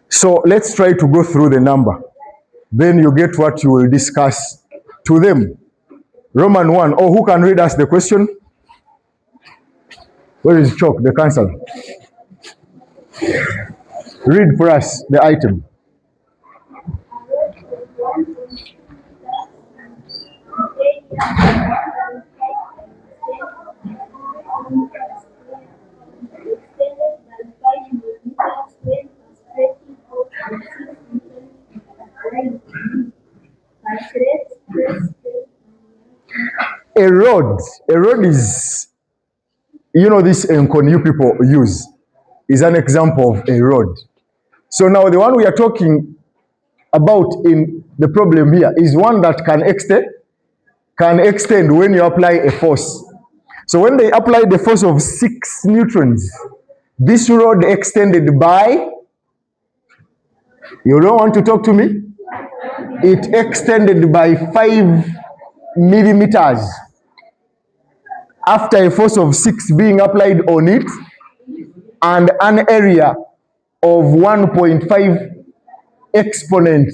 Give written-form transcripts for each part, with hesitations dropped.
So let's try to go through the number. Then you get what you will discuss to them. Roman 1. Oh, who can read us the question? Where is Chalk, the counselor? Read for us the item. A road is, you know, this Encon you people use is an example of a road. So now the one we are talking about in the problem here is one that can extend when you apply a force. So when they apply the force of 6 newtons, this road extended by, you don't want to talk to me? It extended by 5 millimeters after a force of 6 being applied on it and an area of 1.5 exponent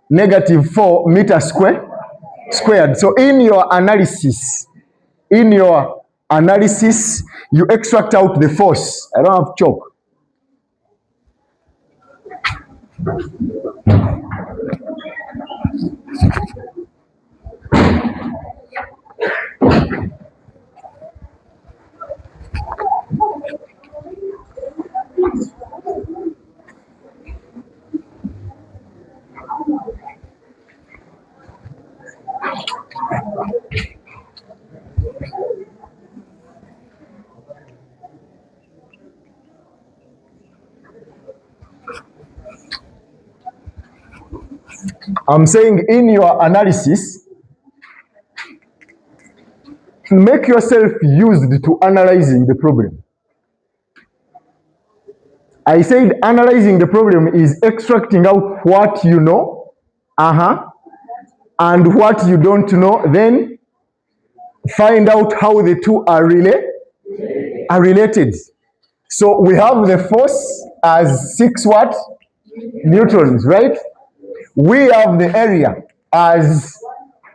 -4 meters squared. So in your analysis, you extract out the force. I don't have chalk. I'm saying in your analysis, make yourself used to analyzing the problem. I said analyzing the problem is extracting out what you know, and what you don't know, then find out how the two are related. So we have the force as 6 what? Newtons, right? We have the area as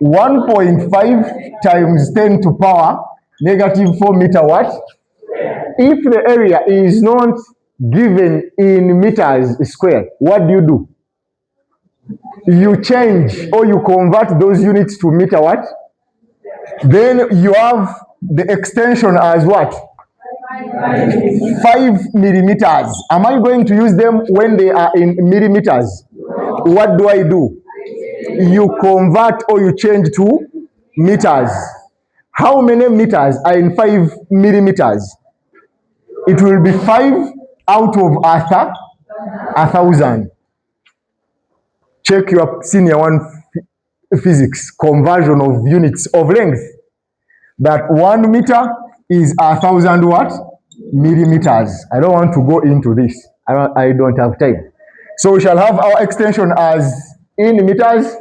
1.5 times 10 to power -4 meter what? If the area is not given in meters squared, what do? You change or you convert those units to meter what? Then you have the extension as what? 5 millimeters. Am I going to use them when they are in millimeters? What do? You convert or you change to meters. How many meters are in 5 millimeters? It will be 5 out of 1,000. Check your senior 1 physics, conversion of units of length. That 1 meter is 1,000 what? Millimeters. I don't want to go into this. I don't have time. So we shall have our extension as in meters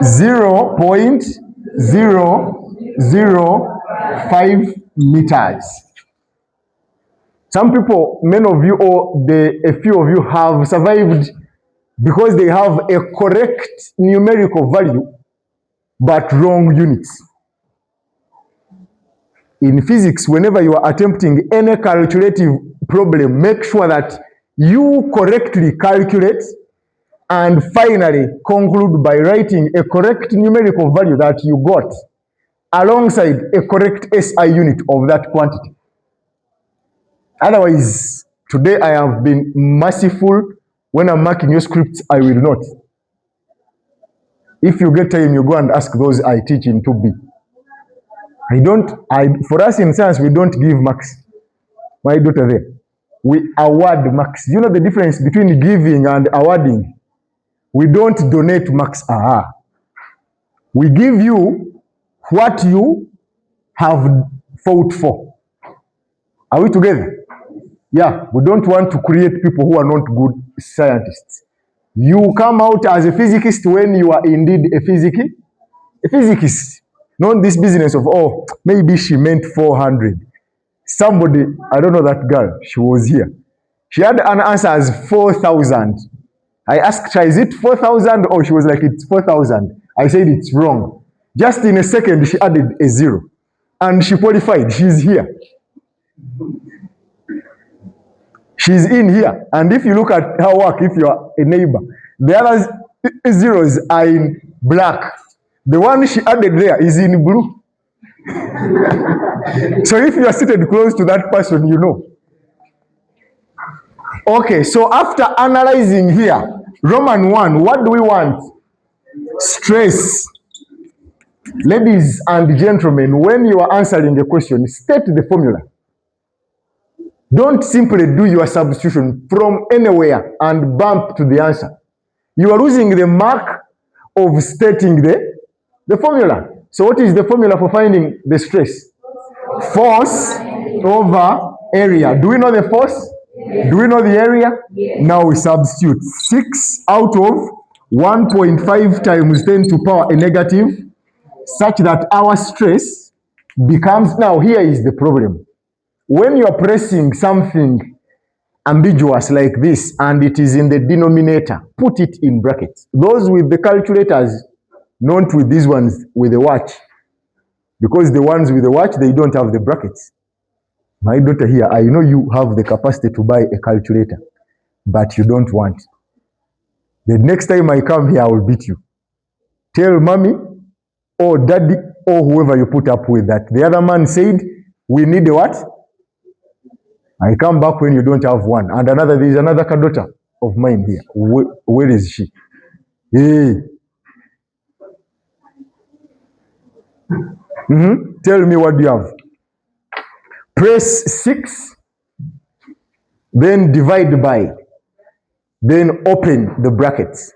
0.005 meters. Some people, many of you or a few of you have survived because they have a correct numerical value but wrong units. In physics, whenever you are attempting any calculative problem, make sure that you correctly calculate and finally conclude by writing a correct numerical value that you got alongside a correct SI unit of that quantity. Otherwise, today I have been merciful. When I'm marking your scripts, I will not. If you get time, you go and ask those I teach in 2B. For us in science, we don't give marks. My daughter there. We award marks. You know the difference between giving and awarding? We don't donate marks. We give you what you have fought for. Are we together? Yeah, we don't want to create people who are not good scientists. You come out as a physicist when you are indeed a physicist. Not this business of, maybe she meant 400. Somebody, I don't know that girl, she was here. She had an answer as 4,000. I asked her, is it 4,000? Or she was like, it's 4,000. I said, it's wrong. Just in a second, she added a 0. And she qualified. She's here. She's in here. And if you look at her work, if you're a neighbor, the other zeros are in black. The one she added there is in blue. So if you are seated close to that person, you know. Okay, so after analyzing here, Roman 1, what do we want? Stress. Ladies and gentlemen, when you are answering a question, state the formula. Don't simply do your substitution from anywhere and bump to the answer. You are losing the mark of stating the formula. So what is the formula for finding the stress? Force over area. Do we know the force? Do we know the area? Now we substitute 6 out of 1.5 times 10 to power a negative, such that our stress becomes, now here is the problem. When you are pressing something ambiguous like this and it is in the denominator, put it in brackets. Those with the calculators, not with these ones with the watch, because the ones with the watch, they don't have the brackets. My daughter here, I know you have the capacity to buy a calculator, but you don't want. The next time I come here, I will beat you. Tell mommy or daddy or whoever you put up with that the other man said, we need a what? I come back when you don't have one. And there is another daughter of mine here. Where is she? Hey. Tell me what you have. Press 6, then divide by, then open the brackets.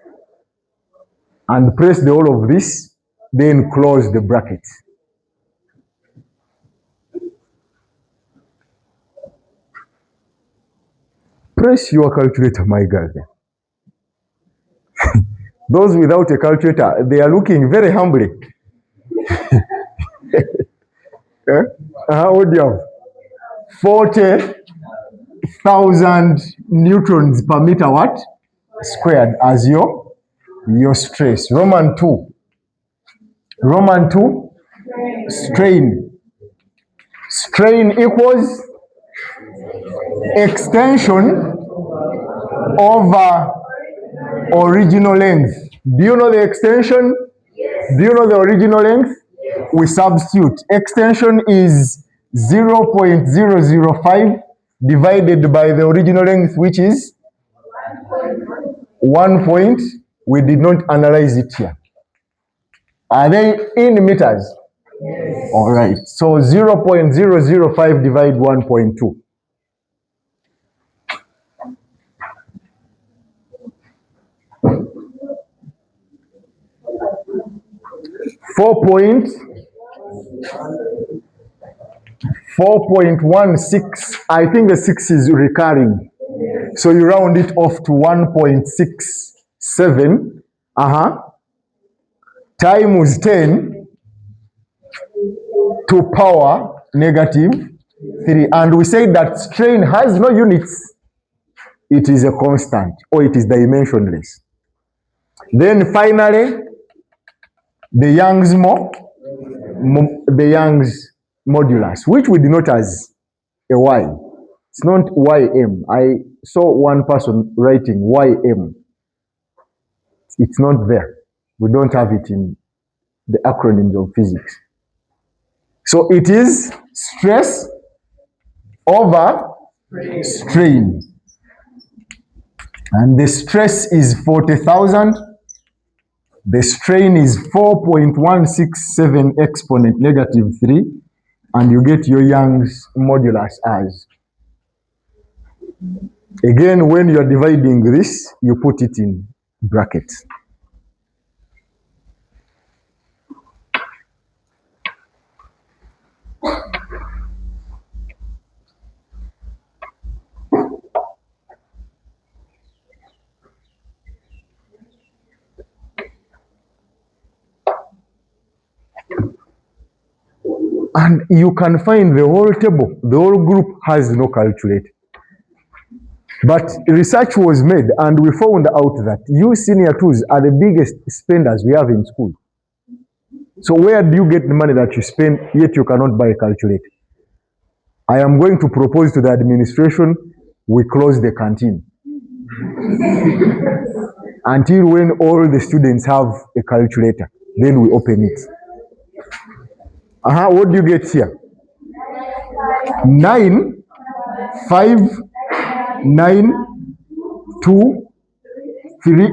And press the whole of this, then close the bracket. Press your calculator, my girl. Those without a calculator, they are looking very humbly. What do you have? 40,000 newtons per meter what? Squared as your stress. Roman 2. Roman 2, strain. Strain equals extension over original length. Do you know the extension? Do you know the original length? We substitute. Extension is 0.005 divided by the original length, which is 1 point. We did not analyze it here. Are they in meters? Yes. All right. So 0.005 divide 1.2. 4.16. I think the 6 is recurring. So you round it off to 1.67. Times 10 to power negative 3. And we say that strain has no units. It is a constant, or it is dimensionless. Then finally, the Young's modulus, which we denote as a y. It's not ym. I saw one person writing ym. It's not there. We don't have it in the acronyms of physics. So it is stress over strain. And the stress is 40,000. The strain is 4.167 exponent negative 3. And you get your Young's modulus as. Again, when you are dividing this, you put it in brackets. And you can find the whole table. The whole group has no calculator. But research was made and we found out that you senior twos are the biggest spenders we have in school. So where do you get the money that you spend yet you cannot buy a calculator? I am going to propose to the administration we close the canteen until when all the students have a calculator, then we open it. What do you get here? 9, 5, 9, 2, 3,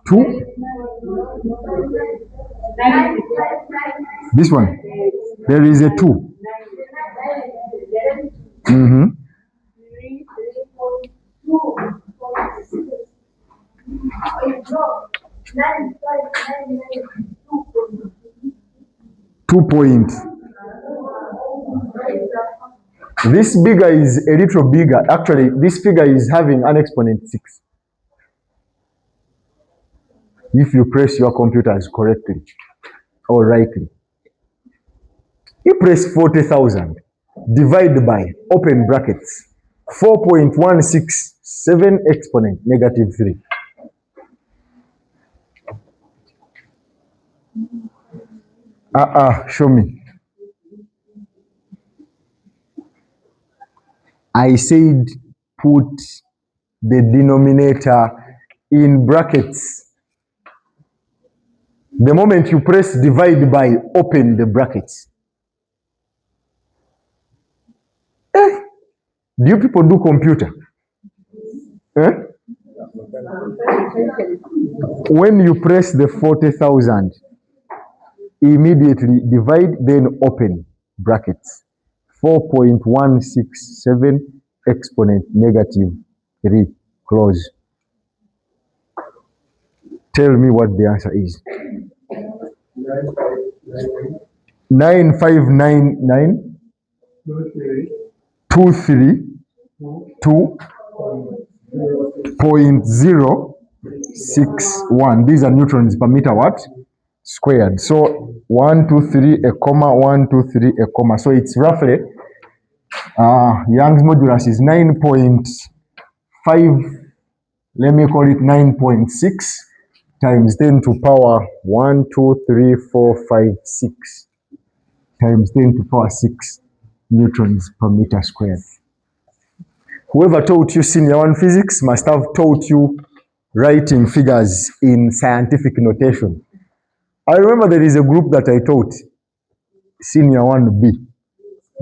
2. This one, there is a 2. Mm-hmm. 2 point. This bigger is a little bigger. Actually, this figure is having an exponent 6. If you press your computers correctly or rightly. You press 40,000, divide by, open brackets, 4.167 exponent negative 3. Show me. I said put the denominator in brackets. The moment you press divide by, open the brackets. Do you people do computer? When you press the 40,000, immediately divide, then open brackets. 4.167 exponent negative 3, close. Tell me what the answer is. 9599 232.061. These are neutrons per meter what? Squared. So 123 a comma 123 a comma. So it's roughly Young's modulus is 9.5. Let me call it 9.6 times 10 to power 1, 2, 3, 4, 5, 6 times 10 to power 6 neutrons per meter squared. Whoever taught you senior 1 physics must have taught you writing figures in scientific notation. I remember there is a group that I taught, senior 1B,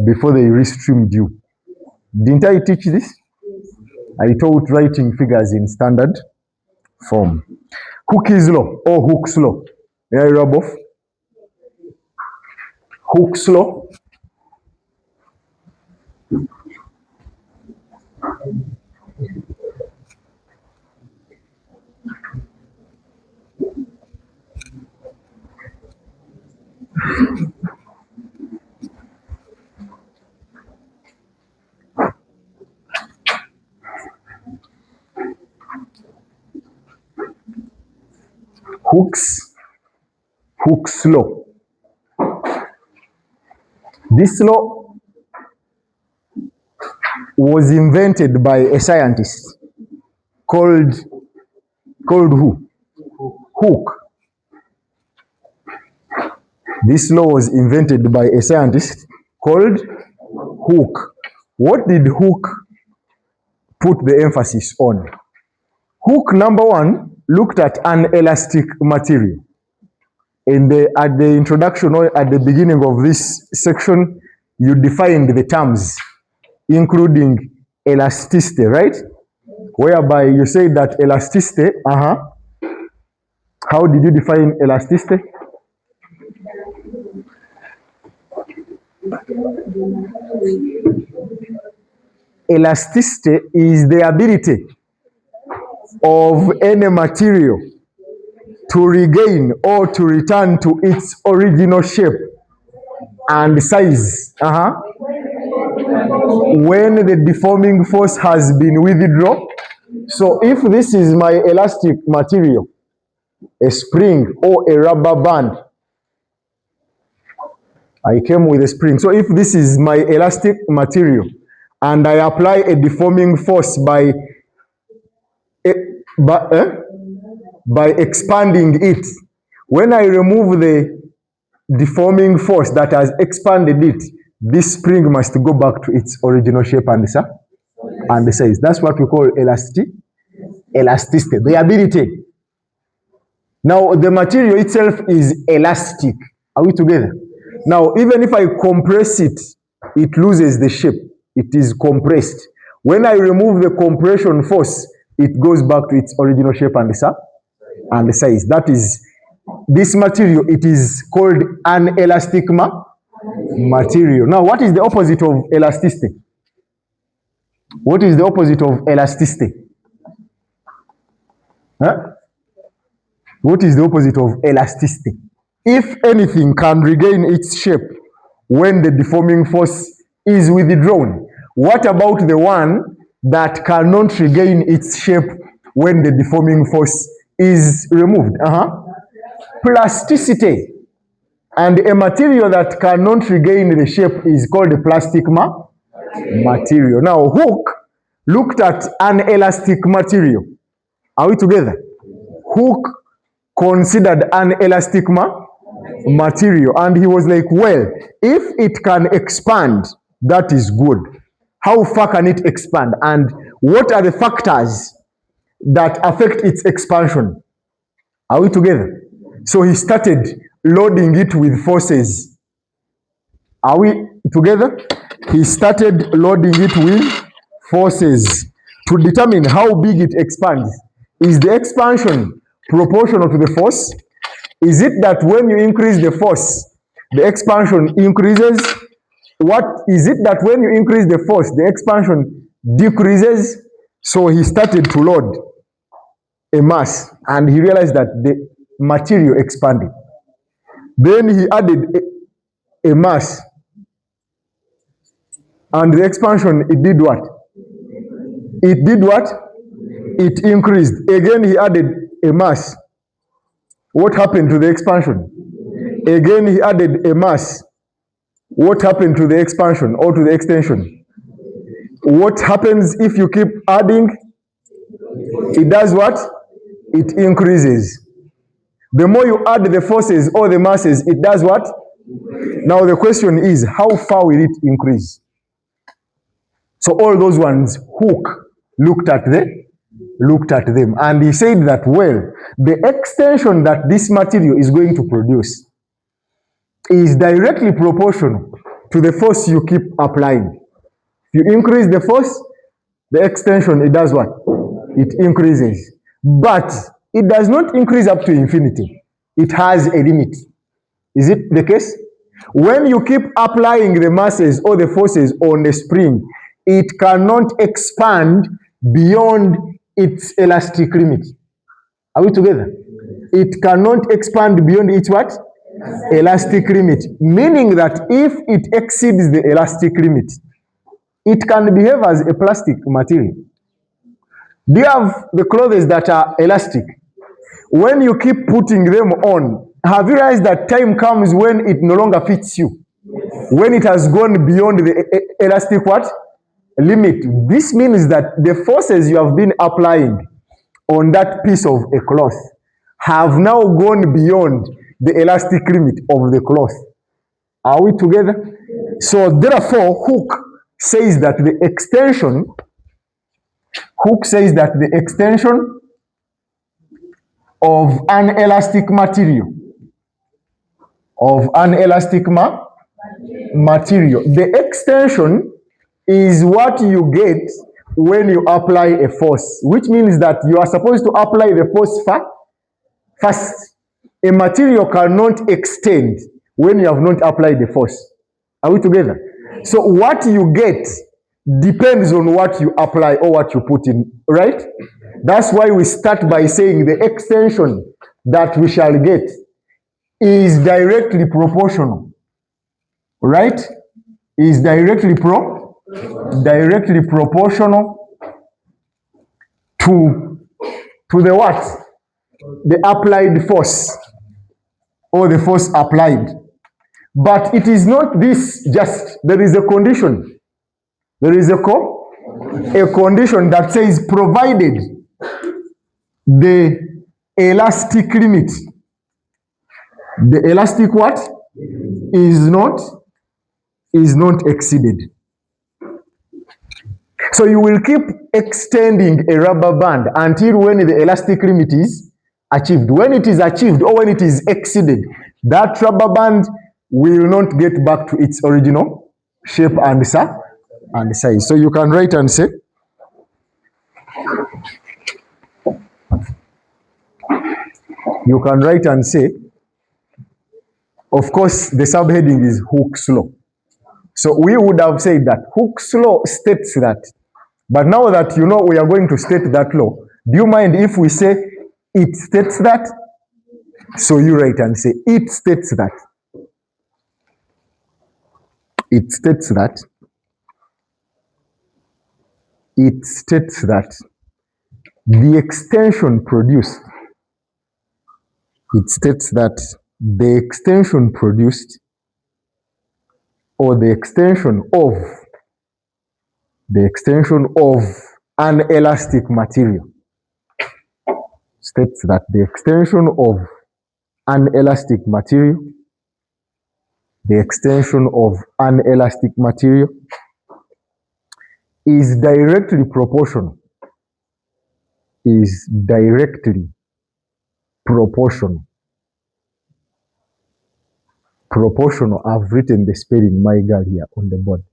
before they restreamed you. Didn't I teach this? I taught writing figures in standard form. Hooke's law or Hooke's law. May I rub off? Hooke's law. Hooke's law. This law was invented by a scientist called who? Hooke. This law was invented by a scientist called Hooke. What did Hooke put the emphasis on? Hooke, number one, looked at an elastic material. And at the introduction or at the beginning of this section, you defined the terms, including elasticity, right? Whereby you say that elasticity, how did you define elasticity? Elasticity is the ability of any material to regain or to return to its original shape and size when the deforming force has been withdrawn. So if this is my elastic material, a spring or a rubber band, I came with a spring. So if this is my elastic material, and I apply a deforming force by expanding it. When I remove the deforming force that has expanded it, this spring must go back to its original shape and size. That's what we call elasticity, the ability. Now, the material itself is elastic. Are we together? Now, even if I compress it, it loses the shape. It is compressed. When I remove the compression force, it goes back to its original shape and size. That is, this material, it is called an elastic material. Now, what is the opposite of elasticity? What is the opposite of elasticity? Huh? What is the opposite of elasticity? If anything can regain its shape when the deforming force is withdrawn, what about the one that cannot regain its shape when the deforming force is removed? Plasticity. And a material that cannot regain the shape is called a plastic material. Now, Hooke looked at an elastic material. Are we together? Hooke considered an elastic material, and he was like, well, if it can expand, that is good. How far can it expand, and what are the factors that affect its expansion? Are we together? So he started loading it with forces. Are we together? He started loading it with forces to determine how big it expands. Is the expansion proportional to the force? Is it that when you increase the force, the expansion increases? What is it that when you increase the force, the expansion decreases? So he started to load a mass, and he realized that the material expanded. Then he added a mass, and the expansion, it did what? It did what? It increased. Again, he added a mass. What happened to the expansion? Again, he added a mass. What happened to the expansion or to the extension? What happens if you keep adding? It does what? It increases. The more you add the forces or the masses, it does what? Now the question is, how far will it increase? So all those ones, Hooke looked at them, and he said that, well, the extension that this material is going to produce is directly proportional to the force you keep applying. If you increase the force, the extension, it does what? It increases. But it does not increase up to infinity. It has a limit. Is it the case? When you keep applying the masses or the forces on the spring, it cannot expand beyond its elastic limit. Are we together? It cannot expand beyond its what? Elastic limit. Meaning that if it exceeds the elastic limit, it can behave as a plastic material. Do you have the clothes that are elastic? When you keep putting them on, have you realized that time comes when it no longer fits you? When it has gone beyond the elastic what? Limit. This means that the forces you have been applying on that piece of a cloth have now gone beyond the elastic limit of the cloth. Are we together? So therefore, Hooke says that the extension of an elastic material, the extension is what you get when you apply a force, which means that you are supposed to apply the force first. A material cannot extend when you have not applied the force. Are we together? So what you get depends on what you apply or what you put in, right? That's why we start by saying the extension that we shall get is directly proportional, right? Is directly proportional to the what? The applied force or the force applied. But it is not this just, there is a condition. There is a condition that says provided the elastic limit, the elastic what? Is not exceeded. So you will keep extending a rubber band until when the elastic limit is achieved. When it is achieved or when it is exceeded, that rubber band will not get back to its original shape and size. So you can write and say, of course, the subheading is Hooke's Law. So we would have said that Hooke's Law states that. But now that you know we are going to state that law, do you mind if we say it states that? So you write and say it states that. It states that. It states that the extension produced. It states that the extension produced or the extension of an elastic material states that the extension of an elastic material, is directly proportional. Proportional. I've written the spelling, my girl, here on the board.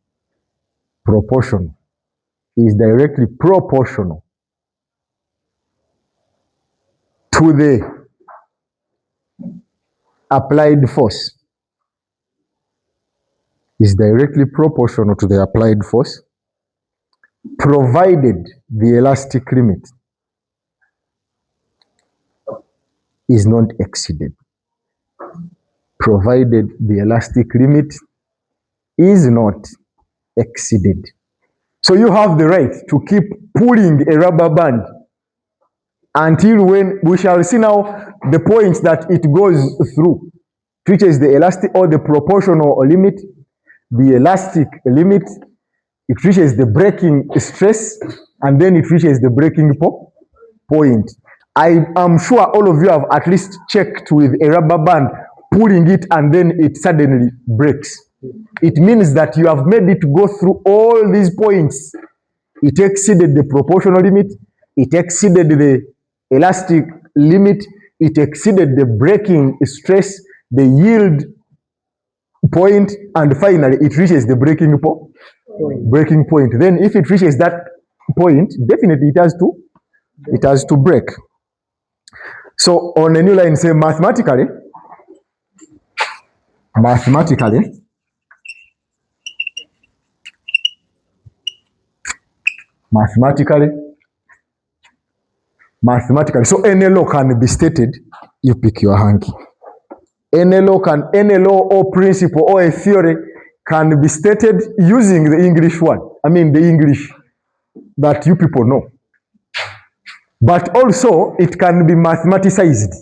Proportional. Is directly proportional to the applied force. Is directly proportional to the applied force, provided the elastic limit is not exceeded. Provided the elastic limit is not exceeded. So you have the right to keep pulling a rubber band until when we shall see now the points that it goes through, which is the elastic or the proportional limit, the elastic limit, it reaches the breaking stress, and then it reaches the breaking point. I am sure all of you have at least checked with a rubber band, pulling it and then it suddenly breaks. It means that you have made it go through all these points. It exceeded the proportional limit, it exceeded the elastic limit, it exceeded the breaking stress, the yield point, and finally it reaches the breaking point. Then if it reaches that point, definitely it has to break. So on a new line, say mathematically, so any law can be stated, you pick your hanky. Any law or principle or a theory can be stated using the English one. I mean the English that you people know. But also it can be mathematicized.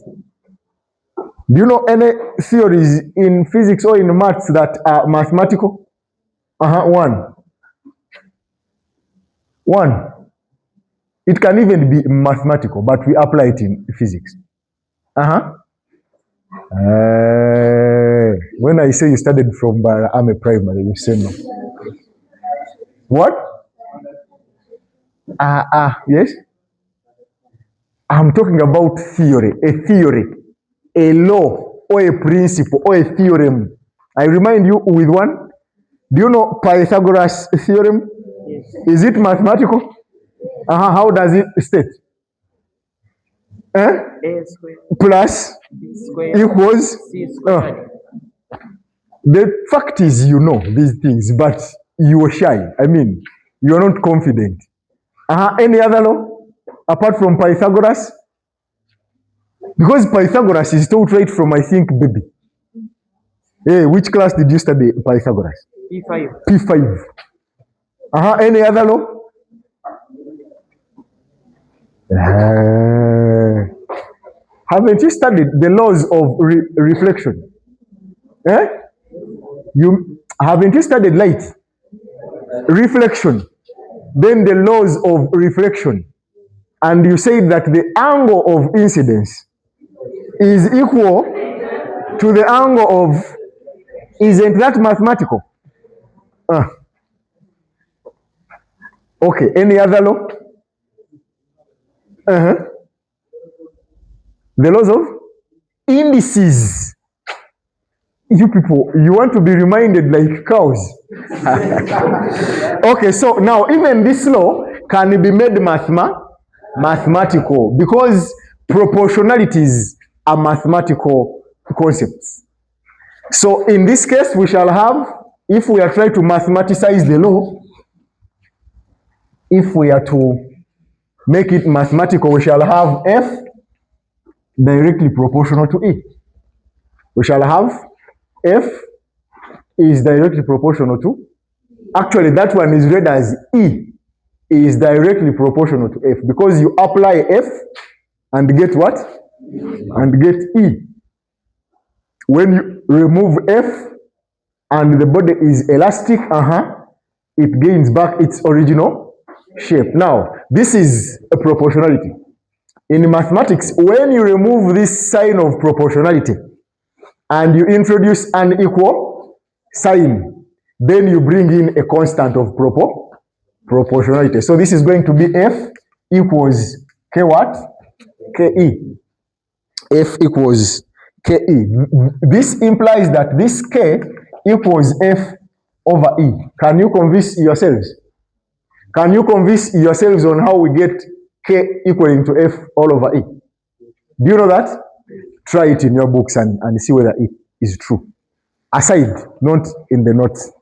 Do you know any theories in physics or in maths that are mathematical? One. It can even be mathematical, but we apply it in physics. When I say you studied from Army Primary, you say no. What? Yes? I'm talking about theory, a law, or a principle, or a theorem. I remind you with one. Do you know Pythagoras theorem? Yes. Is it mathematical? How does it state? A squared plus B squared equals C squared. The fact is, you know these things, but you are shy. I mean, you are not confident. Any other law apart from Pythagoras? Because Pythagoras is taught right from, I think, baby. Hey, which class did you study Pythagoras? P5. Any other law? Haven't you studied the laws of reflection? You haven't you studied light? reflection, then the laws of reflection, and you say that the angle of incidence is equal to the angle of, isn't that mathematical? Okay, any other law? The laws of indices. You people, you want to be reminded like cows. Okay, so now even this law can be made mathematical because proportionalities are mathematical concepts. So in this case, we shall have, if we are trying to mathematicize the law, if we are to make it mathematical, we shall have F directly proportional to E. We shall have F is directly proportional to, actually that one is read as E is directly proportional to F because you apply F and get what? And get E. When you remove F and the body is elastic, it gains back its original shape. Now, this is a proportionality. In mathematics, when you remove this sign of proportionality and you introduce an equal sign, then you bring in a constant of proportionality. So this is going to be F equals K what? Ke. F equals Ke. This implies that this K equals F over E. Can you convince yourselves? Can you convince yourselves on how we get K equaling to F all over E? Do you know that? Try it in your books and see whether it is true. Aside, not in the notes.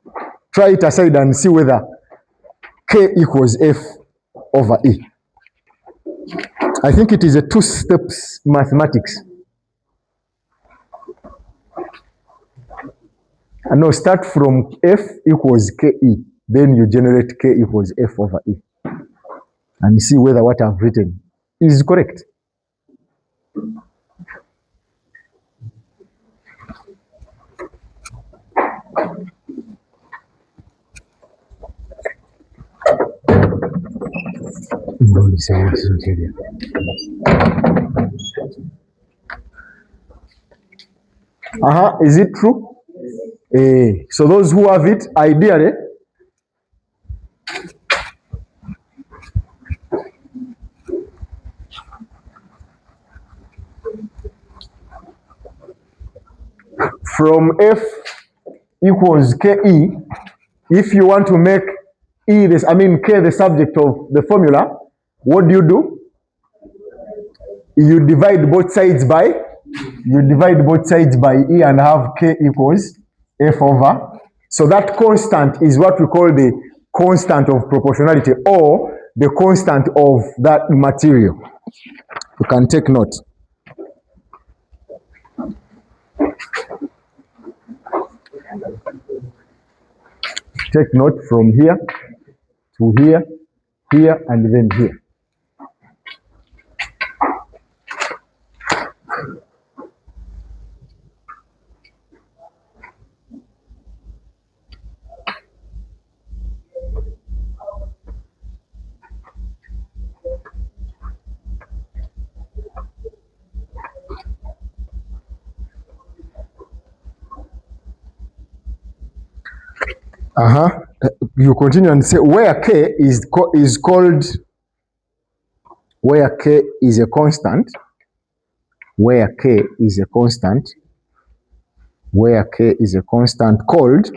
Try it aside and see whether K equals F over E. I think it is a two steps mathematics. No, start from F equals Ke, then you generate K equals F over E. And see whether what I've written is correct. Is it true? So those who have it, ideally, from F equals Ke, if you want to make K the subject of the formula, what do? You divide both sides by E and have K equals F over. So that constant is what we call the constant of proportionality or the constant of that material. You can take note. Take note from here to here, here, and then here. You continue and say where K is called, where K is a constant, where K is a constant, where K is a constant called,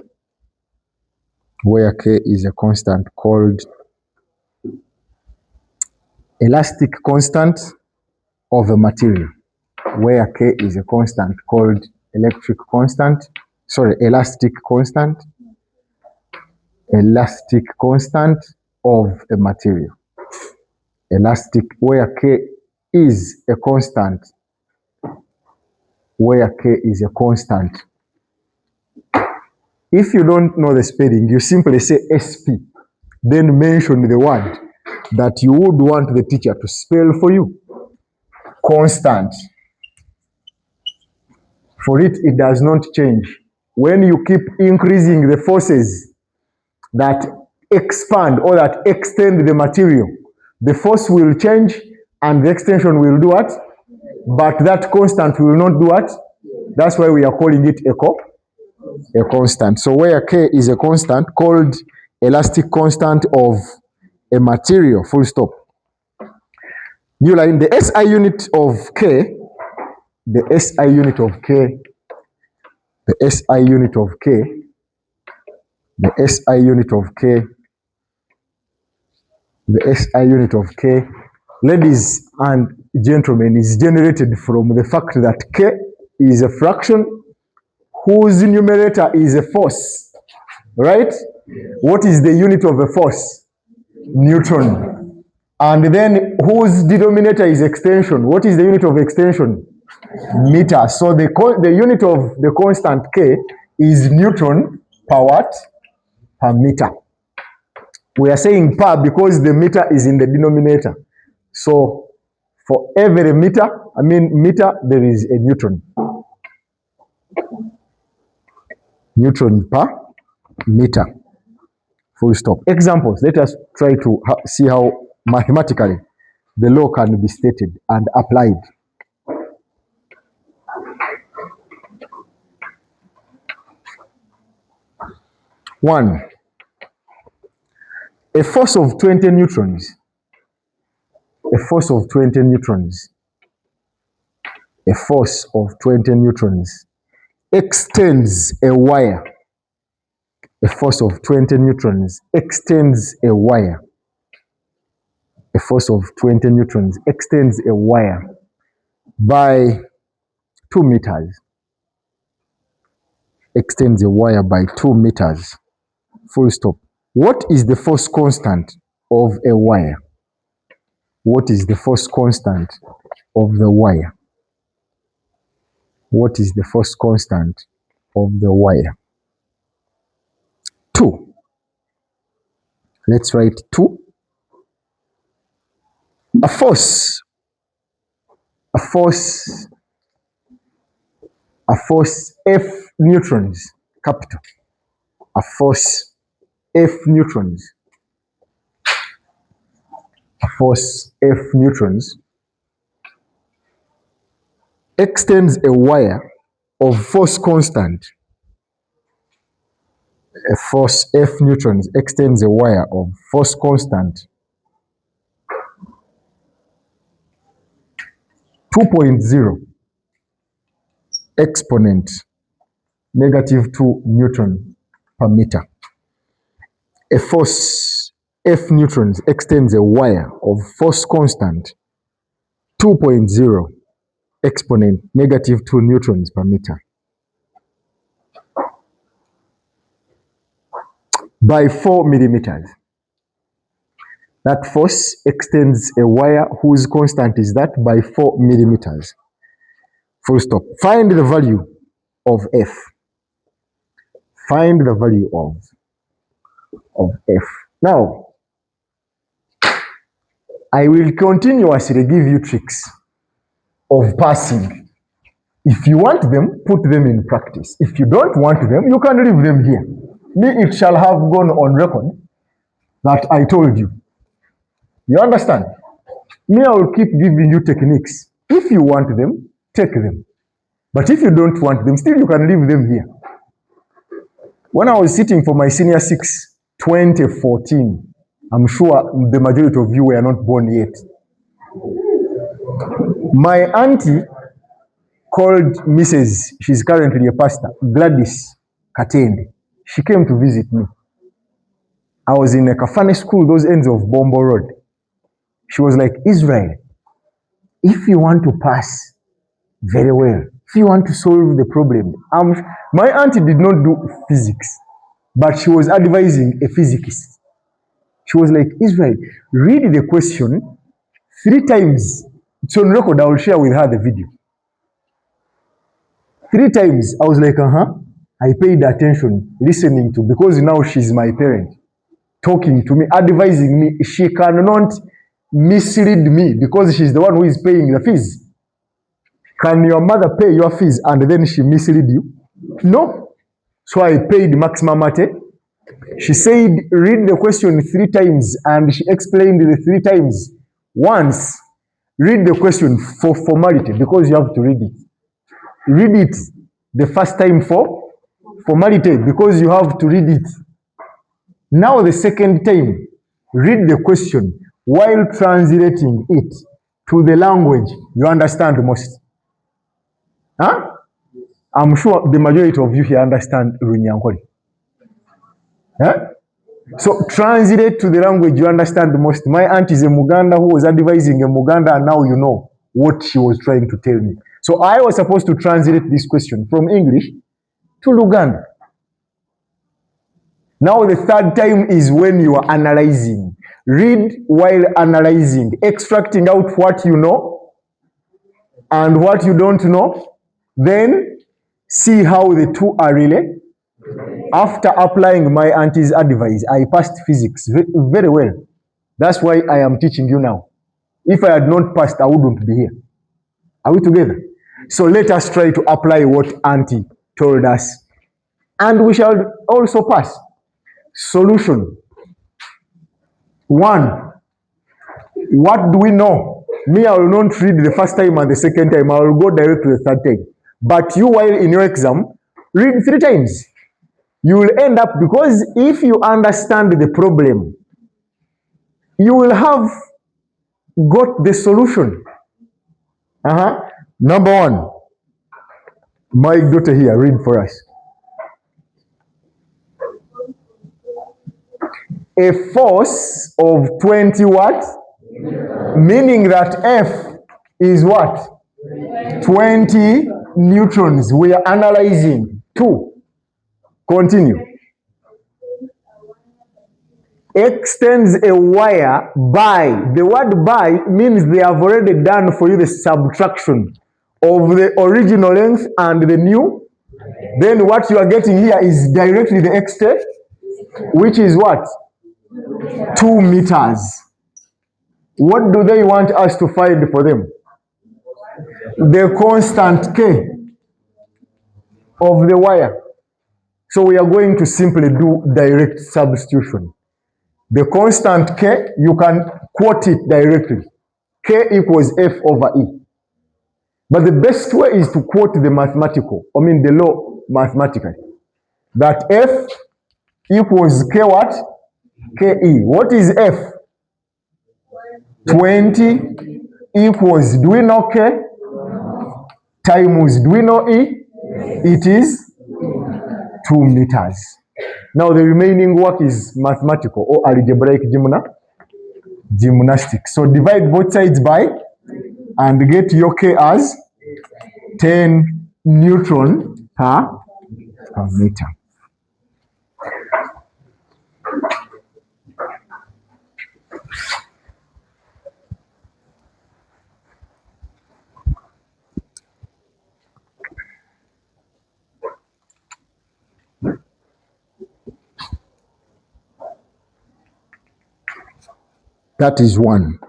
where K is a constant called elastic constant of a material, where K is a constant called elastic constant of a material. Elastic, where K is a constant, where K is a constant. If you don't know the spelling, you simply say SP, then mention the word that you would want the teacher to spell for you. Constant. For it, it does not change. When you keep increasing the forces that expand or that extend the material, the force will change and the extension will do what? But that constant will not do what? That's why we are calling it a constant. So where K is a constant called elastic constant of a material, full stop. New line, the SI unit of K, the SI unit of K, the SI unit of K, the SI unit of K, the SI unit of K, ladies and gentlemen, is generated from the fact that K is a fraction whose numerator is a force, right? What is the unit of a force? Newton. And then whose denominator is extension? What is the unit of extension? Meter. So the unit of the constant K is Newton per what? Per meter. We are saying per because the meter is in the denominator. So for every meter, there is a Newton. Newton per meter. Full stop. Examples. Let us try to see how mathematically the law can be stated and applied. One, a force of 20 newtons, a force of 20 newtons, a force of 20 newtons extends a wire. A force of 20 newtons extends a wire. A force of 20 newtons extends a wire by 2 meters. Extends a wire by 2 meters. Full stop. What is the force constant of a wire? What is the force constant of the wire? What is the force constant of the wire? 2. Let's write 2. A force F newtons, capital. A force F newtons. A force F newtons extends a wire of force constant. A force F newtons extends a wire of force constant 2.0 exponent -2 Newton per meter. A force F newtons extends a wire of force constant 2.0 exponent -2 newtons per meter by 4 millimeters. That force extends a wire whose constant is that by 4 millimeters. Full stop. Find the value of F. Find the value of F. Now, I will continuously give you tricks of passing. If you want them, put them in practice. If you don't want them, you can leave them here. Me, it shall have gone on record that I told you. You understand? Me, I will keep giving you techniques. If you want them, take them. But if you don't want them, still you can leave them here. When I was sitting for my senior 6, 2014, I'm sure the majority of you were not born yet. My auntie called Mrs., she's currently a pastor, Gladys Katende. She came to visit me. I was in a Kafane school, those ends of Bombo Road. She was like, Israel, if you want to pass very well, if you want to solve the problem, my auntie did not do physics, but she was advising a physicist. She was like, Israel, read the question 3 times. It's on record. I will share with her the video. 3 times. I was like, I paid attention, listening to, because now she's my parent, talking to me, advising me. She cannot mislead me because she's the one who is paying the fees. Can your mother pay your fees and then she mislead you? No. So I paid maximum mate She said, read the question 3 times, and she explained the 3 times. Once, read the question for formality, because you have to read it. Read it the first time for formality, because you have to read it. Now the second time, read the question while translating it to the language you understand most. Huh? I'm sure the majority of you here understand Runyankoli. Huh? So translate to the language you understand most. My aunt is a Muganda who was advising a Muganda, and now you know what she was trying to tell me. So I was supposed to translate this question from English to Luganda. Now the third time is when you are analyzing. Read while analyzing, extracting out what you know and what you don't know. Then see how the two are related. After applying my auntie's advice, I passed physics very well. That's why I am teaching you now. If I had not passed, I wouldn't be here. Are we together? So let us try to apply what auntie told us, and we shall also pass. Solution. 1. What do we know? Me, I will not read the first time and the second time. I will go direct to the third time. But you, while in your exam, read 3 times. You will end up, because if you understand the problem, you will have got the solution. Number 1. My daughter here, read for us. A force of 20 what? Meaning that F is what? 20 neutrons. We are analyzing 2. Continue. Extends a wire by. The word by means they have already done for you the subtraction of the original length and the new. Then what you are getting here is directly the extent, which is what? 2 meters. What do they want us to find for them? The constant K of the wire. So we are going to simply do direct substitution. The constant K, you can quote it directly. K equals F over E. But the best way is to quote the the law mathematically. That F equals K what? KE. What is F? 20 equals, do we know K? Times, do we know E? It is 2 meters. Now the remaining work is mathematical or algebraic gymnastics. So divide both sides by and get your K as 10 Newton per meter. That is 1.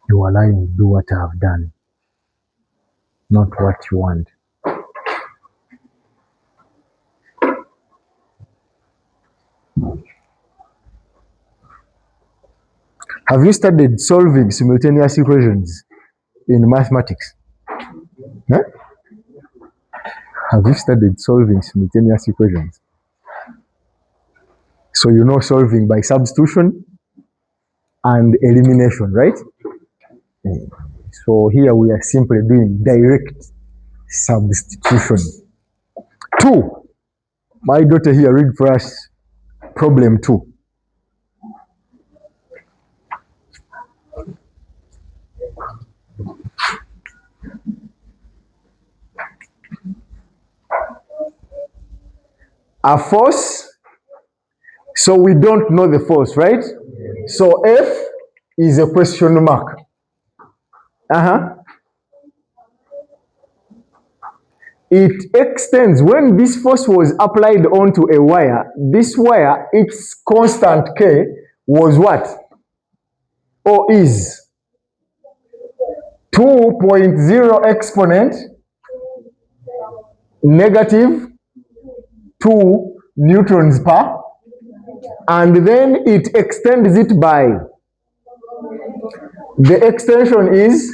You are lying, do what I have done, not what you want. Have you studied solving simultaneous equations in mathematics? Huh? Have you studied solving simultaneous equations? So you know solving by substitution and elimination, right? So here we are simply doing direct substitution. 2. My daughter here, read for us problem 2. A force So we don't know the force, right? So F is a question mark. It extends. When this force was applied onto a wire, this wire, its constant K was what? Or is 2.0 exponent negative 2 newtons per, and then it extends it by, the extension is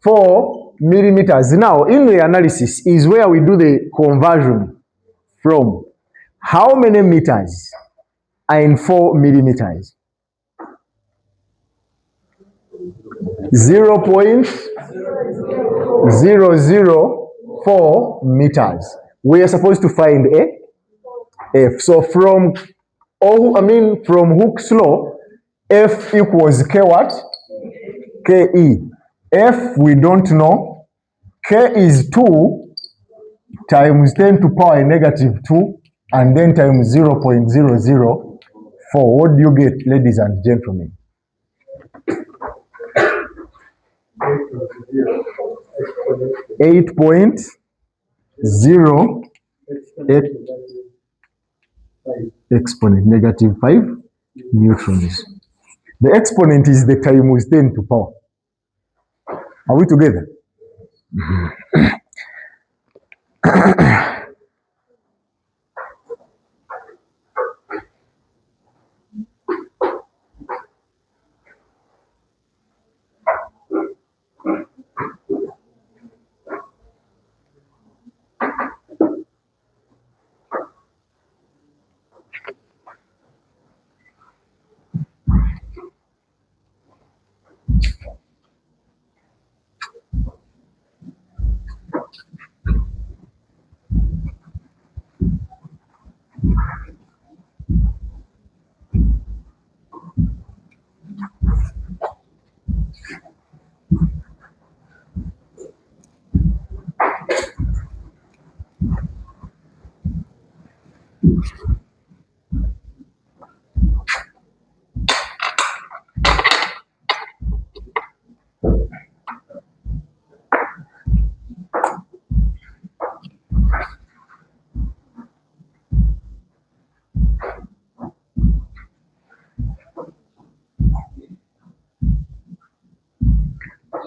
4 millimeters. Now, in the analysis is where we do the conversion from how many meters are in 4 millimeters. 0.004 meters. We are supposed to find a F. So from Hooke's law, F equals K what? Ke. F we don't know. K is 2 times 10 to power negative 2 and then times 0.004. What do you get, ladies and gentlemen? 8.0 exponent negative 5 newtons. The exponent is the times 10 to power. Are we together?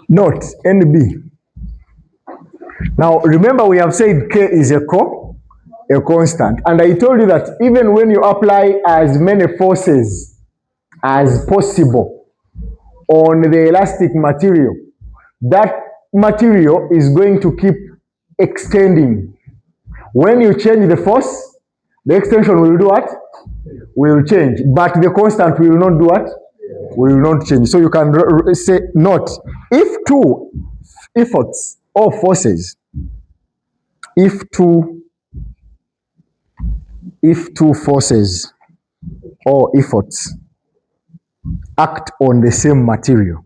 Note NB. Now remember we have said K is a constant, and I told you that even when you apply as many forces as possible on the elastic material, that material is going to keep extending. When you change the force, the extension will do what? Will change, but the constant will not do what? Will not change. So you can say, note, if two efforts or forces, if two forces or efforts act on the same material,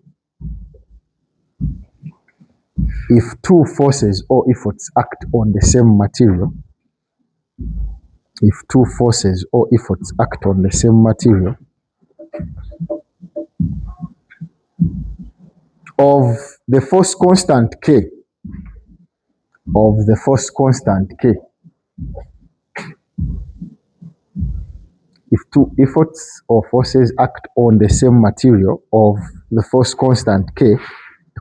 if two forces or efforts act on the same material, if two forces or efforts act on the same material, of the force constant K, if two efforts or forces act on the same material of the force constant K,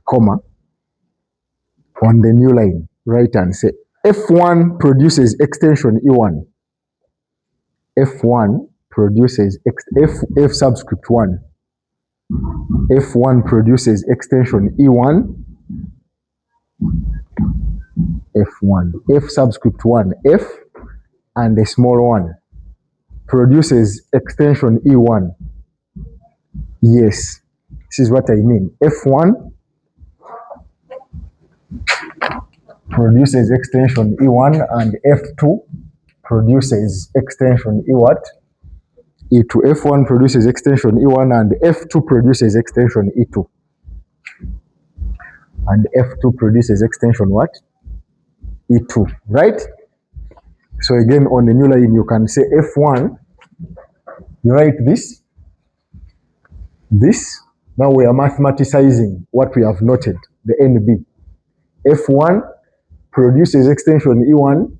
comma, on the new line, write and say F1 produces extension E1. F1 produces F subscript 1. F1 produces extension E1. F1. F subscript 1. F and the small one produces extension E1. Yes, this is what I mean. F1 produces extension E1 and F2 produces extension E what? E2. F1 produces extension E1 and F2 produces extension E2. And F2 produces extension what? E2, right? So again, on the new line, you can say F1 You write this. Now we are mathematicizing what we have noted, the NB. F1 produces extension E1,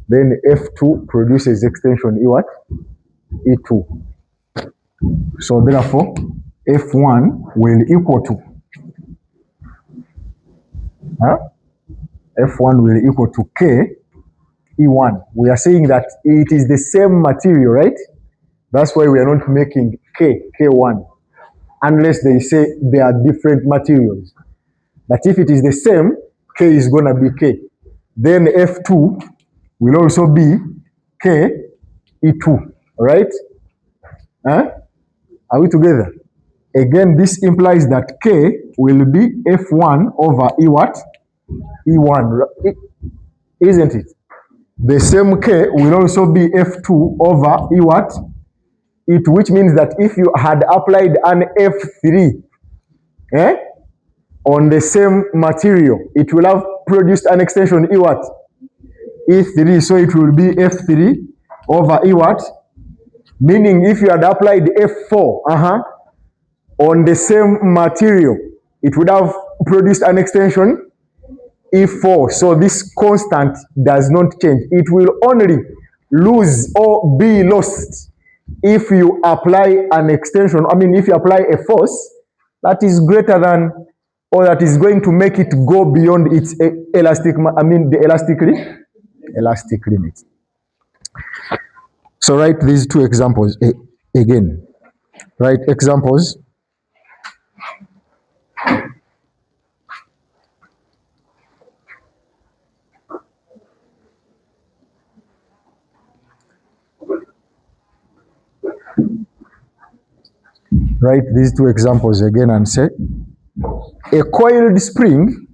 then F2 produces extension E what? E2. So therefore, F1 will equal to, F1 will equal to K E1. We are saying that it is the same material, right? That's why we are not making K1, unless they say they are different materials. But if it is the same, K is going to be K. Then F2 will also be K E2, right? Are we together? Again, this implies that K will be F1 over E what? E1, isn't it? The same K will also be F2 over E what? E2, which means that if you had applied an F3 on the same material, it will have produced an extension E what? E3, so it will be F3 over E what? Meaning if you had applied F4 on the same material, it would have produced an extension E4. So this constant does not change. It will only lose or be lost if you apply an extension. If you apply a force that is greater than, or that is going to make it go beyond its elastic limit. So write these two examples again. Write examples. Write these two examples again and say, a coiled spring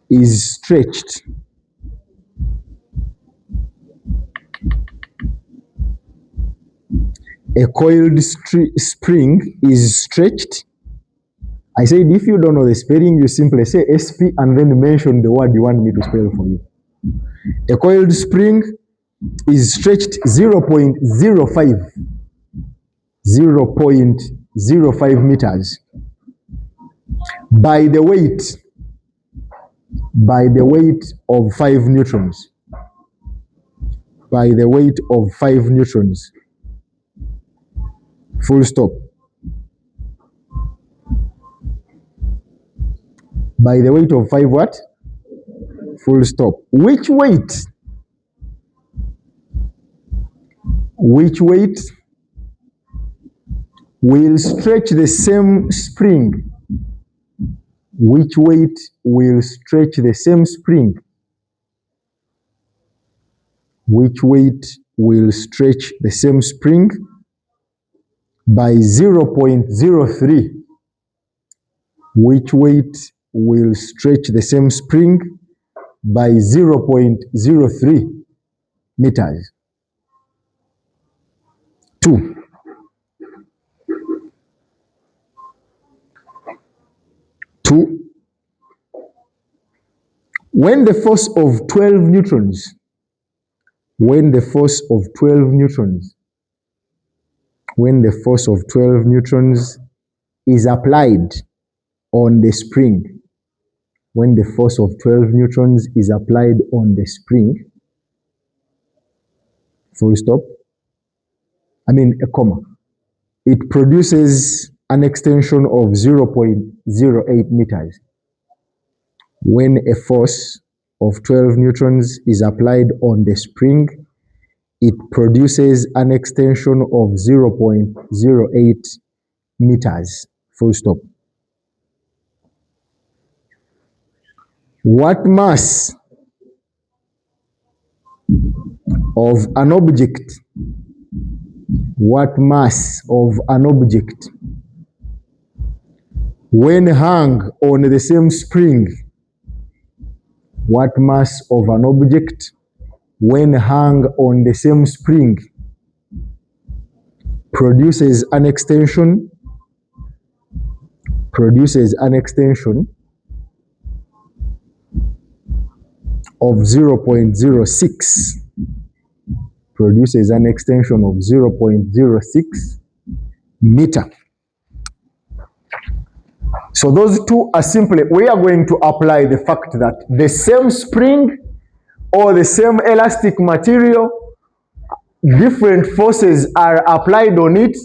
is stretched spring is stretched. I said, if you don't know the spelling, you simply say SP and then mention the word you want me to spell for you. A coiled spring is stretched 0.05 meters by the weight of 5 neutrons. By the weight of 5 neutrons. Full stop. By the weight of 5 what? Full stop. Which weight will stretch the same spring? Which weight will stretch the same spring? Which weight will stretch the same spring by 0.03? Which weight will stretch the same spring by 0.03 meters? 2. When the force of 12 neutrons is applied on the spring, full stop, a comma, it produces an extension of 0.08 meters. When a force of 12 neutrons is applied on the spring, it produces an extension of 0.08 meters. Full stop. What mass of an object when hung on the same spring? What mass of an object when hung on the same spring produces an extension of 0.06 produces an extension of 0.06 meter. So those two are simply, we are going to apply the fact that the same spring or the same elastic material, different forces are applied on it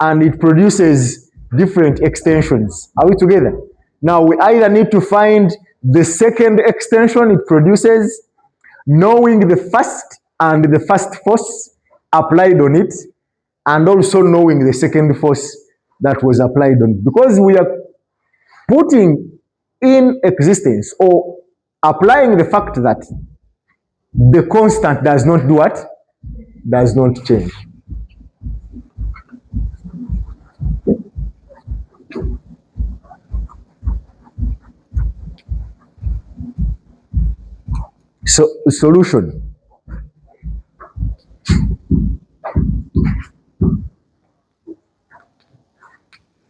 and it produces different extensions. Are we together? Now we either need to find the second extension it produces, knowing the first and the first force applied on it, and also knowing the second force that was applied on it. Because we are putting in existence or applying the fact that the constant does not do what? Does not change. So, solution.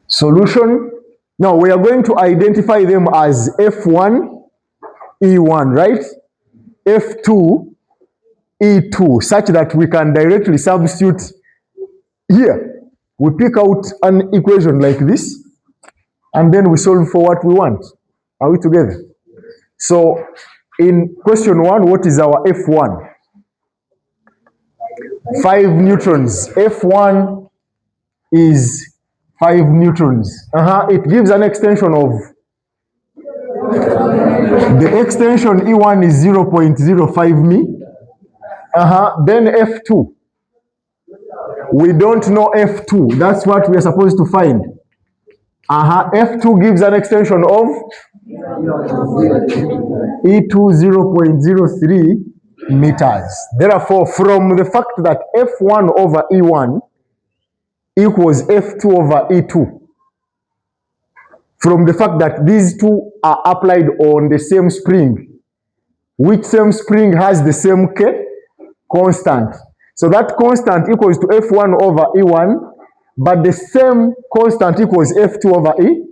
Solution. Now, we are going to identify them as F1, E1, right? F2, E2, such that we can directly substitute here. We pick out an equation like this, and then we solve for what we want. Are we together? So, in question 1, what is our F1? 5 newtons. F1 is 5 newtons. It gives an extension of, the extension E1 is 0.05 me. Then F2. We don't know F2. That's what we are supposed to find. F2 gives an extension of E2 0.03 meters. Therefore, from the fact that F1 over E1 equals F2 over E2, from the fact that these two are applied on the same spring, which same spring has the same K constant. So that constant equals to F1 over E1, but the same constant equals F2 over E.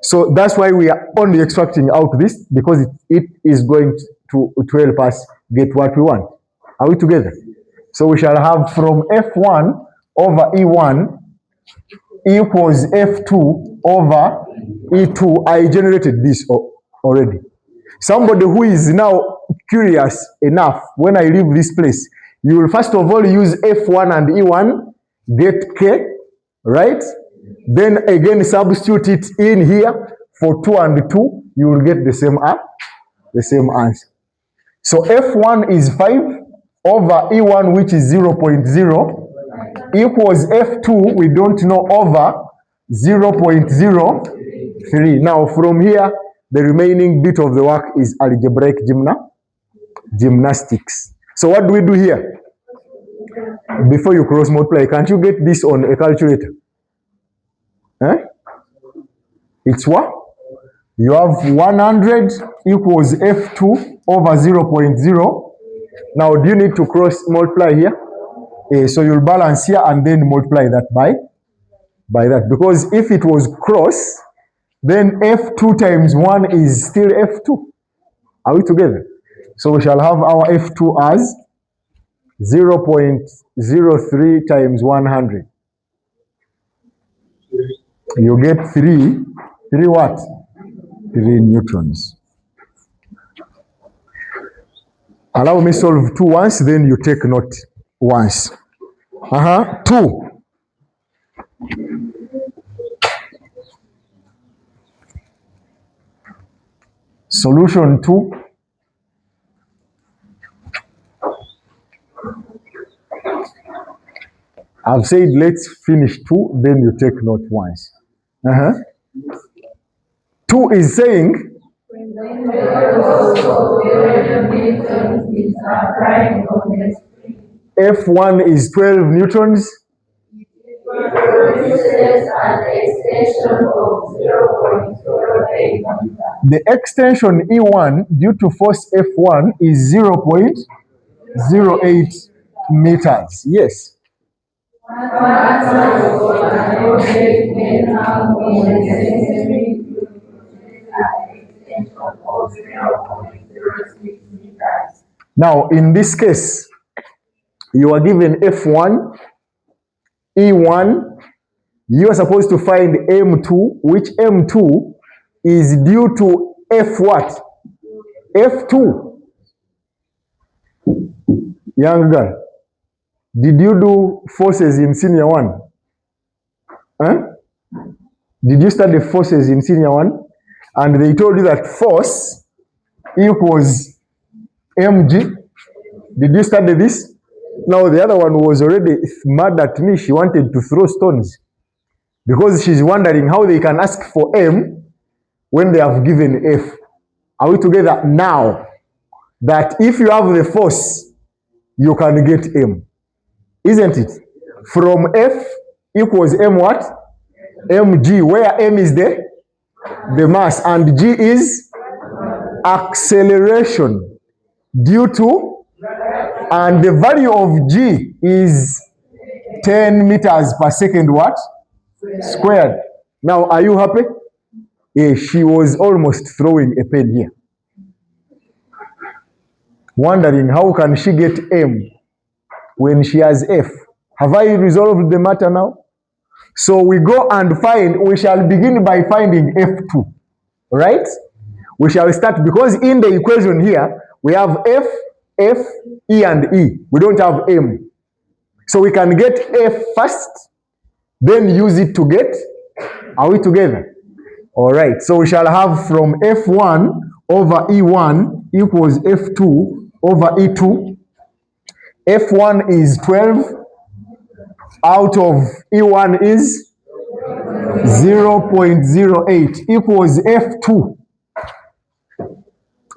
So that's why we are only extracting out this, because it is going to help us get what we want. Are we together? So we shall have from F1 over E1 equals F2 over E2. I generated this already. Somebody who is now curious enough, when I leave this place, you will first of all use F1 and E1, get K, right? Then again substitute it in here for 2 and 2, you will get the same answer. So F1 is 5 over E1, which is 0.0, equals F2, we don't know, over 0.03. Now from here, the remaining bit of the work is algebraic gymnastics. So what do we do here? Before you cross multiply, can't you get this on a calculator? It's what? You have 100 equals F2 over 0.0. Now, do you need to cross multiply here? So you'll balance here and then multiply that by that. Because if it was cross, then F2 times 1 is still F2. Are we together? So we shall have our F2 as 0.03 times 100. You get 3 what? 3 newtons. Allow me solve 2 once, then you take note once. 2. Solution 2. I've said let's finish 2, then you take note once. 2 is saying F1 is 12 newtons. The extension E1 due to force F1 is 0.08 meters. Yes. Now, in this case, you are given F1, E1, you are supposed to find M2, which M2 is due to F what? F2. Young girl, did you do forces in senior one? Huh? Did you study forces in senior one? And they told you that force equals mg. Did you study this? Now the other one was already mad at me. She wanted to throw stones because she's wondering how they can ask for m when they have given f. Are we together now? That if you have the force, you can get m, isn't it? From f equals m what? Mg, where m is the mass and g is acceleration due to, and the value of g is 10 meters per second what? Squared. Now, are you happy? Yeah, she was almost throwing a pen here, wondering how can she get m when she has f. Have I resolved the matter now? So we go and find, we shall begin by finding f2, right? We shall start, because in the equation here, we have f, f, e, and e. We don't have m. So we can get f first, then use it to get, are we together? All right, so we shall have from f1 over e1 equals f2 over e2. f1 is 12 out of e1 is 0.08 equals f2.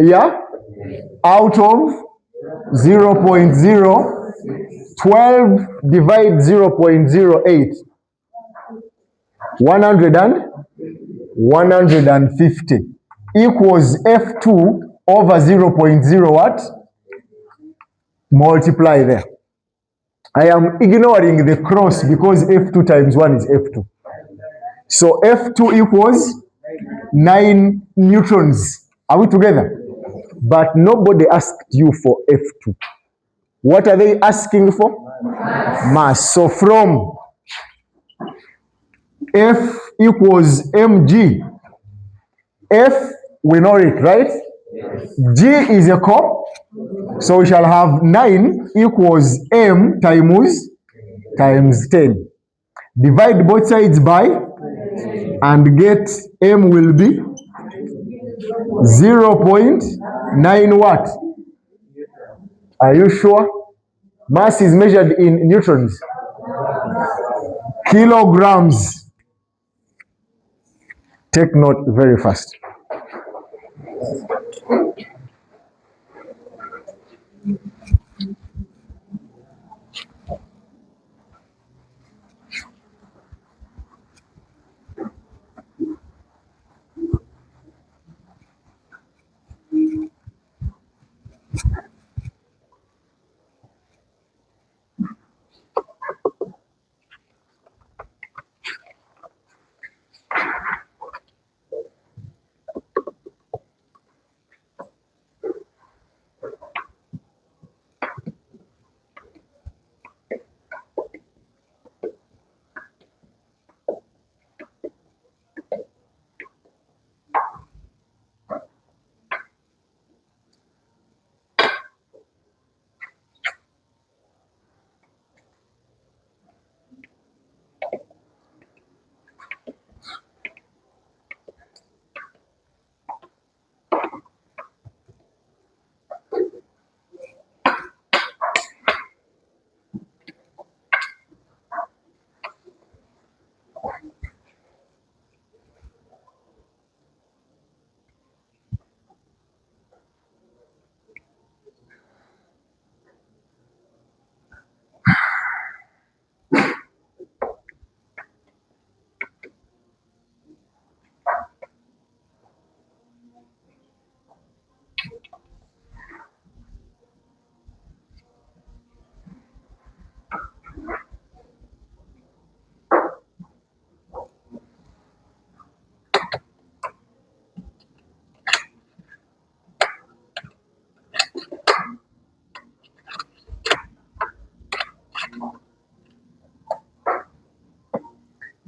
Yeah? Out of 0.0, 12 divide 0.08, 150 equals f2 over 0.0 what? Multiply there. I am ignoring the cross because f2 times 1 is f2. So f2 equals 9 newtons. Are we together? But nobody asked you for f2. What are they asking for? Mass. So from F equals mg, F, we know it, right? G is a core, so we shall have 9 equals m times 10. Divide both sides by, and get m will be 0.9 what? Are you sure? Mass is measured in newtons. Kilograms. Take note very fast.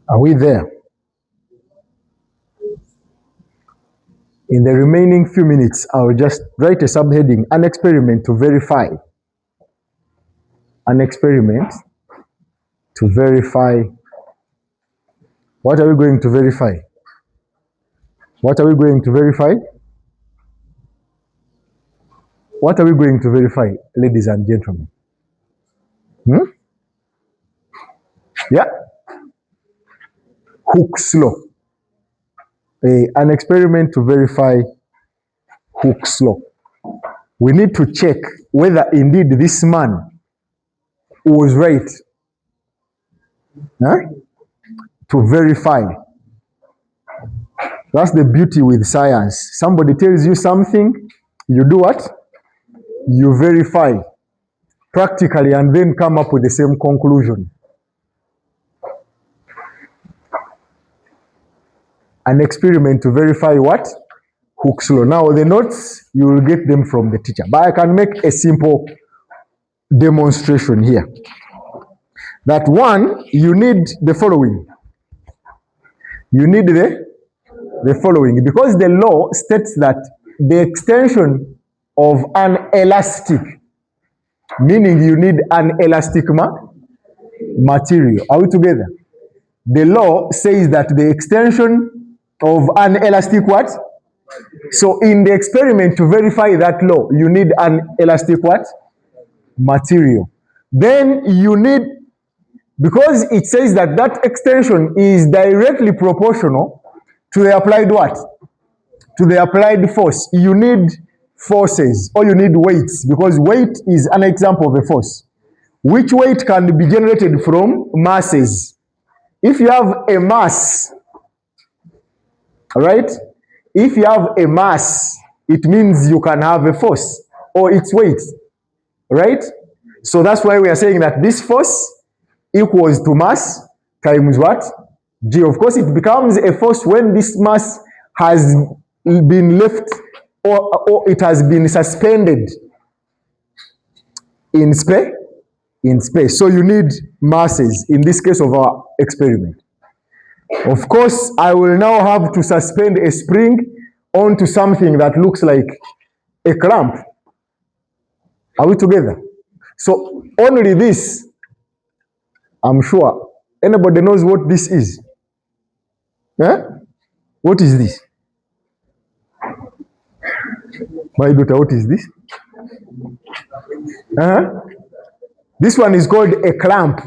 Are we there? In the remaining few minutes, I'll just write a subheading, an experiment to verify. An experiment to verify. What are we going to verify? What are we going to verify? What are we going to verify, ladies and gentlemen? Yeah? Hooke's Law. An experiment to verify Hooke's Law. We need to check whether indeed this man was right. Huh? To verify. That's the beauty with science. Somebody tells you something, you do what? You verify practically and then come up with the same conclusion. An experiment to verify what? Hooke's Law. Now the notes, you will get them from the teacher. But I can make a simple demonstration here. That one, you need the following. You need the following. Because the law states that the extension of an elastic, meaning you need an elastic material. Are we together? The law says that the extension of an elastic what? So in the experiment to verify that law, you need an elastic what? Material. Then you need, because it says that that extension is directly proportional to the applied what? To the applied force. You need forces or you need weights, because weight is an example of a force. Which weight can be generated from masses? If you have a mass, right? If you have a mass, it means you can have a force or its weight, right? So that's why we are saying that this force equals to mass times what? G. Of course, it becomes a force when this mass has been left or it has been suspended in space. So you need masses in this case of our experiment. Of course, I will now have to suspend a spring onto something that looks like a clamp. Are we together? So only this, I'm sure. Anybody knows what this is? Eh? What is this? My daughter, what is this? This one is called a clamp.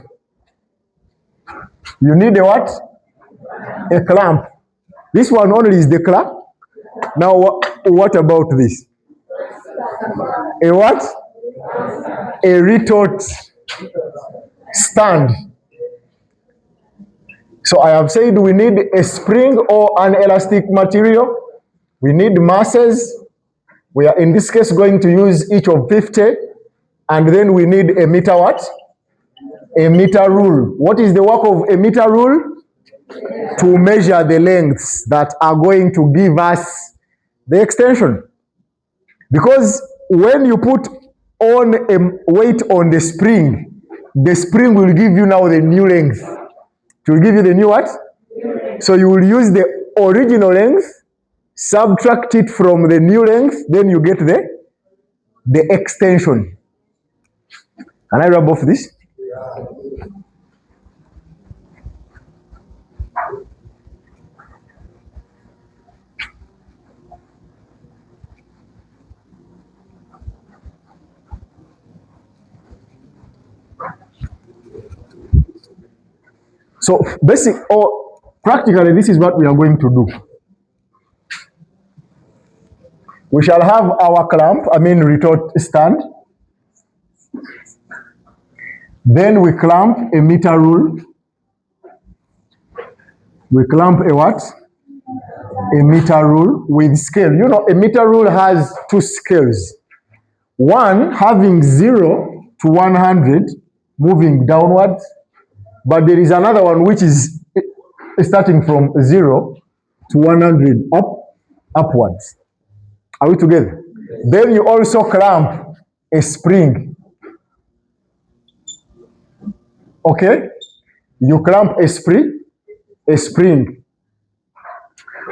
You need a what? A clamp. This one only is the clamp. Now, what about this? A what? A retort stand. So I have said we need a spring or an elastic material. We need masses. We are in this case going to use each of 50. And then we need a meter what? A meter rule. What is the work of a meter rule? To measure the lengths that are going to give us the extension. Because when you put on a weight on the spring will give you now the new length. It will give you the new what? So you will use the original length, subtract it from the new length, then you get the extension. Can I rub off this? So basic or practically, this is what we are going to do. We shall have our clamp, retort stand. Then we clamp a meter rule. We clamp a what? A meter rule with scale. You know, a meter rule has two scales. One having 0 to 100, moving downwards. But there is another one which is starting from 0 to 100 upwards. Are we together? Then you also clamp a spring. Okay? You clamp a spring. a spring.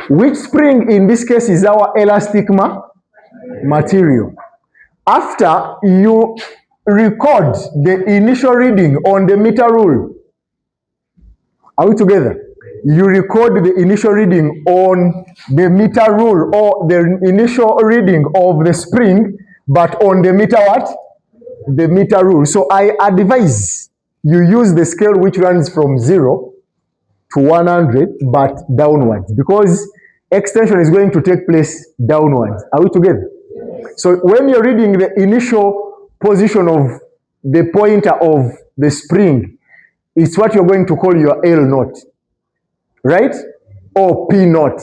Which spring in this case is our elastic material? After you record the initial reading on the meter rule, are we together? You record the initial reading on the meter rule or the initial reading of the spring, but on the meter what? The meter rule. So I advise you use the scale which runs from 0 to 100 but downwards, because extension is going to take place downwards. Are we together? So when you're reading the initial position of the pointer of the spring, it's what you're going to call your L naught, right? Or P naught.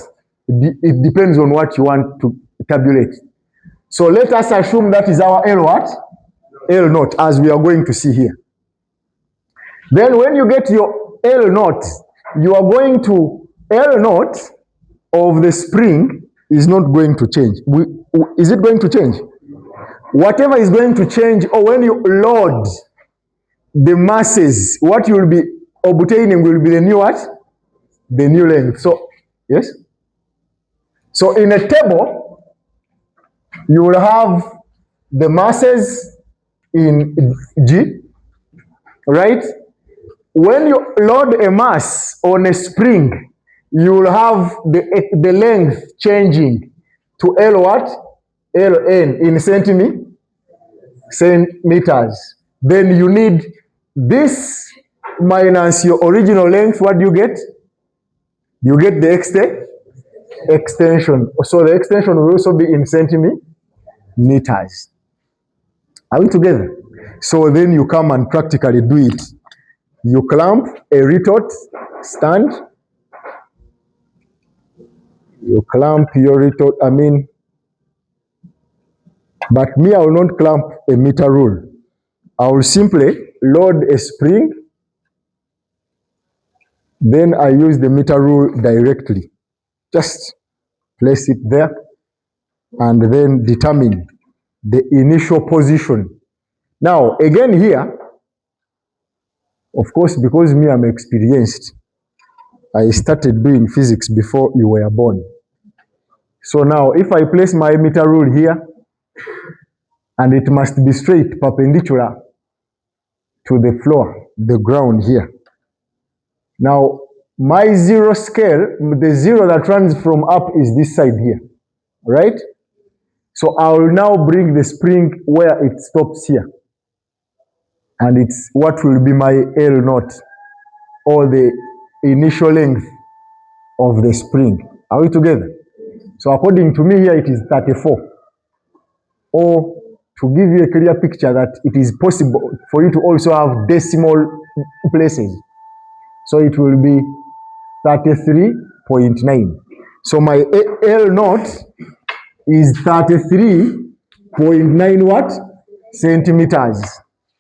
It depends on what you want to tabulate. So let us assume that is our L what? L naught, as we are going to see here. Then when you get your L naught, you are going to L naught of the spring is not going to change. Is it going to change? Whatever is going to change, or when you load the masses, what you will be obtaining will be the new what? The new length. So, yes? So in a table, you will have the masses in G, right? When you load a mass on a spring, you will have the length changing to L what? Ln in centimeters. Then you need this minus your original length. What do you get? You get the extension. So the extension will also be in centimeters. Are we together? So then you come and practically do it. You clamp a retort stand. You clamp your retort, but me, I will not clamp a meter rule. I will simply load a spring, then I use the meter rule directly. Just place it there and then determine the initial position. Now, again here, of course, because me, I'm experienced, I started doing physics before you were born. So now, if I place my meter rule here, and it must be straight, perpendicular to the floor, the ground here. Now, my zero scale, the zero that runs from up is this side here, right? So I will now bring the spring where it stops here. And it's what will be my L naught, or the initial length of the spring. Are we together? So according to me here, it is 34. Or to give you a clear picture that it is possible for you to also have decimal places. So it will be 33.9. So my L naught is 33.9 what? Centimeters.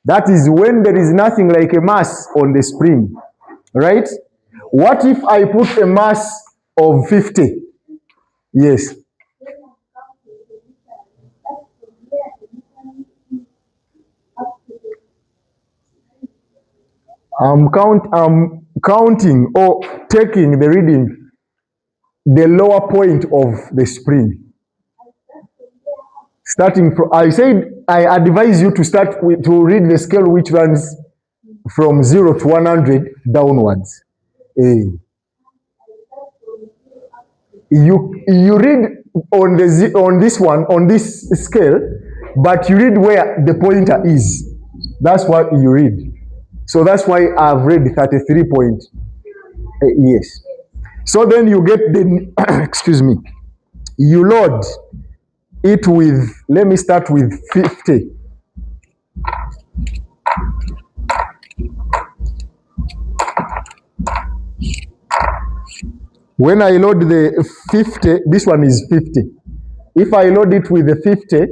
That is when there is nothing like a mass on the spring, right? What if I put a mass of 50? Yes. I'm counting or taking the reading, the lower point of the spring. Starting from, I said, I advise you to start with, to read the scale which runs from 0 to 100 downwards. You read on this one, on this scale, but you read where the pointer is. That's what you read. So that's why I've read 33 point. Yes. So then you get the, excuse me, you load it with, let me start with 50. When I load the 50, this one is 50. If I load it with the 50,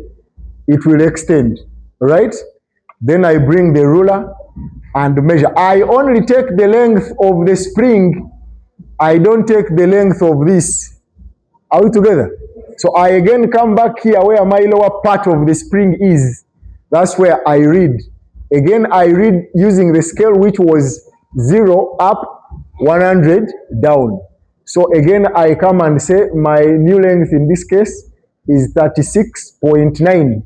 it will extend, right? Then I bring the ruler and measure. I only take the length of the spring. I don't take the length of this. Are we together? So I again come back here where my lower part of the spring is. That's where I read. Again, I read using the scale which was 0 up 100 down. So again, I come and say my new length in this case is 36.9.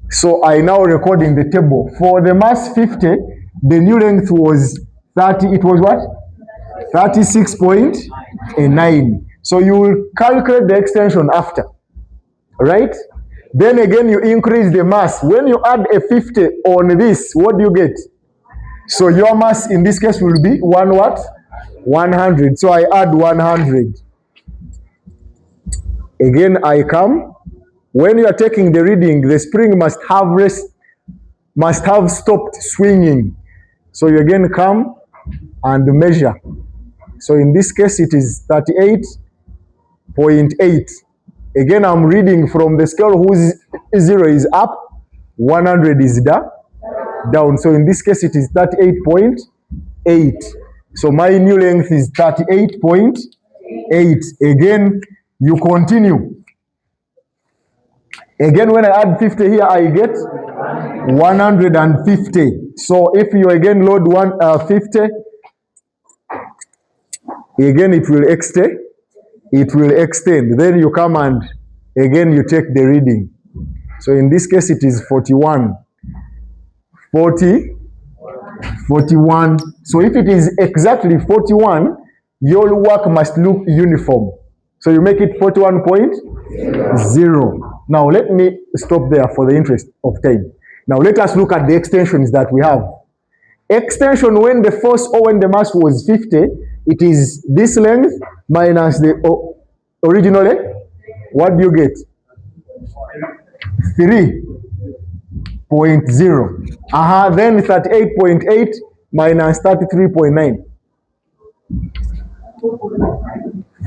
So I now record in the table. For the mass 50, the new length was 30, it was what? 36.9. So you will calculate the extension after, right? Then again, you increase the mass. When you add a 50 on this, what do you get? So your mass in this case will be 100. So I add 100. Again, I come. When you are taking the reading, the spring must have stopped swinging. So you again come and measure. So in this case, it is 38.8. Again, I'm reading from the scale whose 0 is up, 100 is down. So in this case, it is 38.8. So my new length is 38.8. Again, you continue. Again, when I add 50 here, I get 150. So if you again load 50, again it will extend. Then you come and again you take the reading. So in this case, it is 41. So if it is exactly 41, your work must look uniform. So you make it 41.0. Now let me stop there for the interest of time. Now let us look at the extensions that we have. Extension when the force or when the mass was 50, it is this length minus the original length. What do you get? 3.0. Then 38.8 minus 33.9.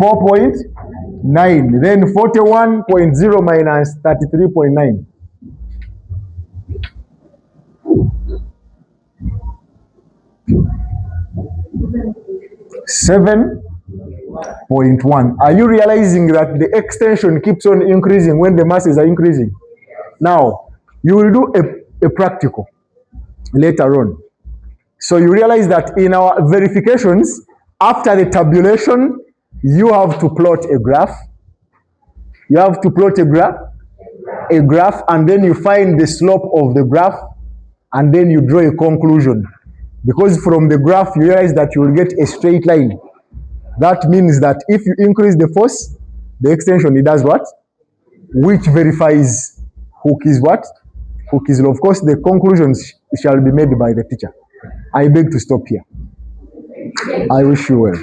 4.9. Then 41.0 minus 33.9. 7.1. Are you realizing that the extension keeps on increasing when the masses are increasing? Now, you will do a practical later on. So you realize that in our verifications, after the tabulation, you have to plot a graph. You have to plot a graph, and then you find the slope of the graph, and then you draw a conclusion. Because from the graph, you realize that you will get a straight line. That means that if you increase the force, the extension, it does what? Which verifies Hooke is what? Hooke is law. Of course, the conclusions shall be made by the teacher. I beg to stop here. I wish you well.